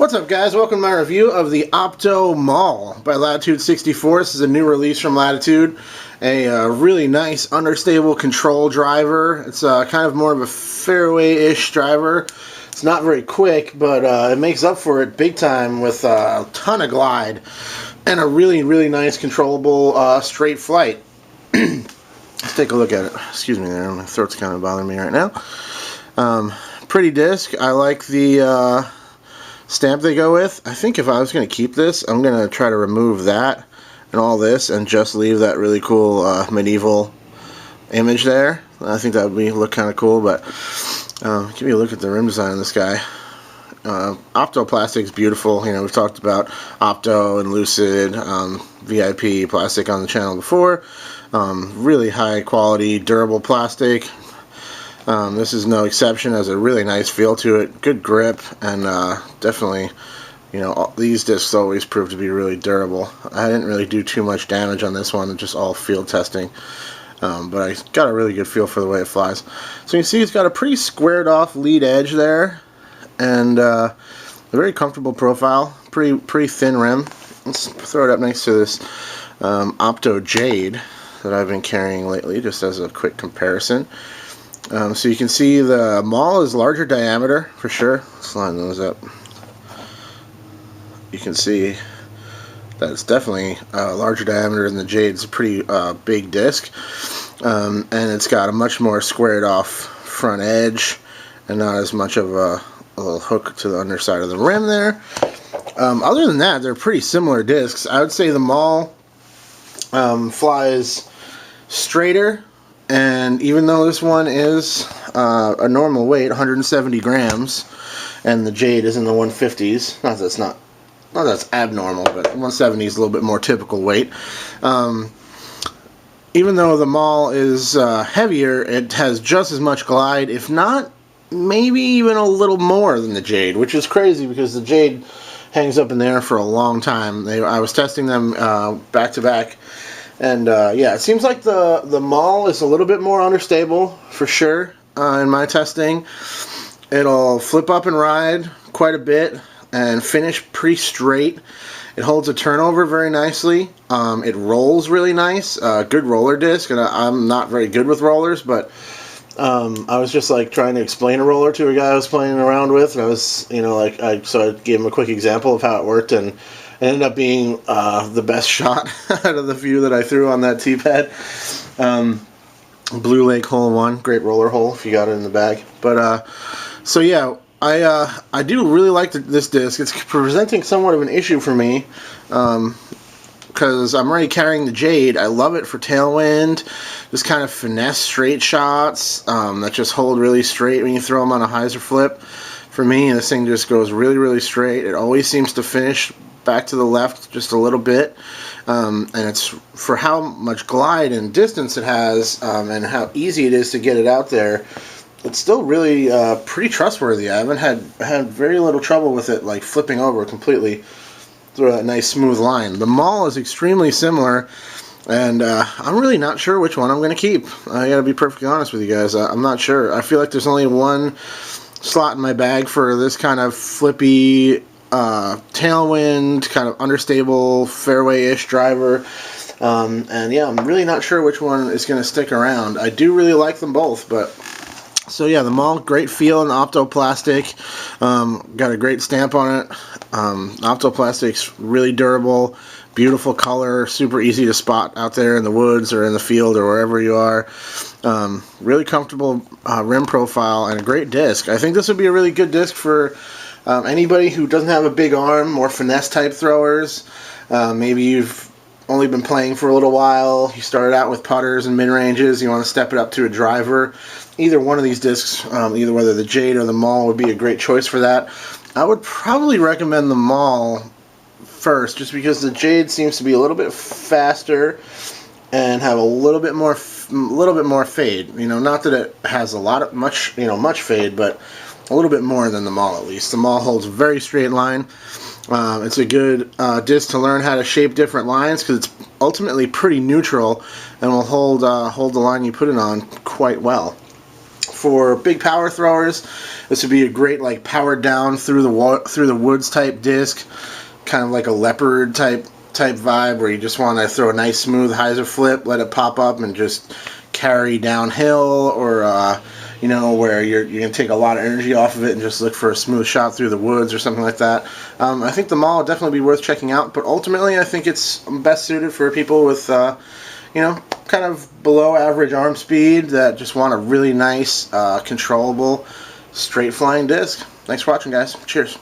What's up, guys? Welcome to my review of the Opto Maul by Latitude 64. This is a new release from Latitude. A really nice understable control driver. It's kind of more of a fairway-ish driver. It's not very quick, but it makes up for it big time with a ton of glide and a really, really nice controllable straight flight. Let's take a look at it. Excuse me there, my throat's kind of bothering me right now. Pretty disc. I like the stamp they go with. I think if I was going to keep this, I'm going to try to remove that and all this and just leave that really cool medieval image there. I think that would look kind of cool, but give you a look at the rim design of this guy. Opto plastic is beautiful. You know, we've talked about Opto and Lucid, VIP plastic on the channel before. Really high quality, durable plastic. This is no exception. Has a really nice feel to it, good grip, and definitely, you know, these discs always prove to be really durable. I didn't really do too much damage on this one, just all field testing, but I got a really good feel for the way it flies. So you can see it's got a pretty squared off lead edge there, and a very comfortable profile, pretty thin rim. Let's throw it up next to this Opto Jade that I've been carrying lately, just as a quick comparison. So you can see the Maul is larger diameter for sure. Let's line those up. You can see that it's definitely larger diameter than the Jade. It's a pretty big disc, and it's got a much more squared off front edge and not as much of a little hook to the underside of the rim there. Other than that, they're pretty similar discs. I would say the Maul flies straighter. And even though this one is a normal weight, 170 grams, and the Jade is in the 150s, not that's abnormal, but 170 is a little bit more typical weight. Even though the Maul is heavier, it has just as much glide, if not maybe even a little more than the Jade, which is crazy because the Jade hangs up in the air for a long time. I was testing them back to back. And yeah, it seems like the Maul is a little bit more understable for sure in my testing. It'll flip up and ride quite a bit and finish pretty straight. It holds a turnover very nicely. It rolls really nice. Good roller disc, and I'm not very good with rollers, but I was just like trying to explain a roller to a guy I was playing around with, and I was, you know, so I gave him a quick example of how it worked, and it ended up being the best shot out of the few that I threw on that tee pad. Blue Lake hole 1, great roller hole if you got it in the bag. But so yeah, I do really like this disc. It's presenting somewhat of an issue for me because I'm already carrying the Jade. I love it for tailwind, just kind of finesse straight shots that just hold really straight when you throw them on a hyzer flip. For me, this thing just goes really, really straight. It always seems to finish back to the left just a little bit, and it's for how much glide and distance it has, and how easy it is to get it out there. It's still really pretty trustworthy. I haven't had very little trouble with it like flipping over completely through a nice smooth line. The Maul is extremely similar, and I'm really not sure which one I'm going to keep. I gotta be perfectly honest with you guys. I'm not sure. I feel like there's only one slot in my bag for this kind of flippy tailwind, kind of understable, fairway-ish driver. And yeah, I'm really not sure which one is going to stick around. I do really like them both, but so yeah, the Maul, great feel in the Opto plastic. Got a great stamp on it. Opto plastic's really durable, beautiful color, super easy to spot out there in the woods or in the field or wherever you are. Really comfortable rim profile and a great disc. I think this would be a really good disc for anybody who doesn't have a big arm, more finesse type throwers. Maybe you've only been playing for a little while, you started out with putters and mid-ranges, you want to step it up to a driver. Either one of these discs, either whether the Jade or the Maul, would be a great choice for that. I would probably recommend the Maul first, just because the Jade seems to be a little bit faster and have a little bit more fade. You know, not that it has much fade, but a little bit more than the Maul at least. The Maul holds a very straight line. It's a good disc to learn how to shape different lines because it's ultimately pretty neutral and will hold the line you put it on quite well. For big power throwers, this would be a great like power down through the woods type disc, kind of like a leopard type vibe, where you just want to throw a nice smooth hyzer flip, let it pop up, and just carry downhill, or you know, where you're gonna take a lot of energy off of it and just look for a smooth shot through the woods or something like that. I think the Maul would definitely be worth checking out, but ultimately I think it's best suited for people with you know, kind of below average arm speed that just want a really nice, controllable, straight flying disc. Thanks for watching, guys. Cheers.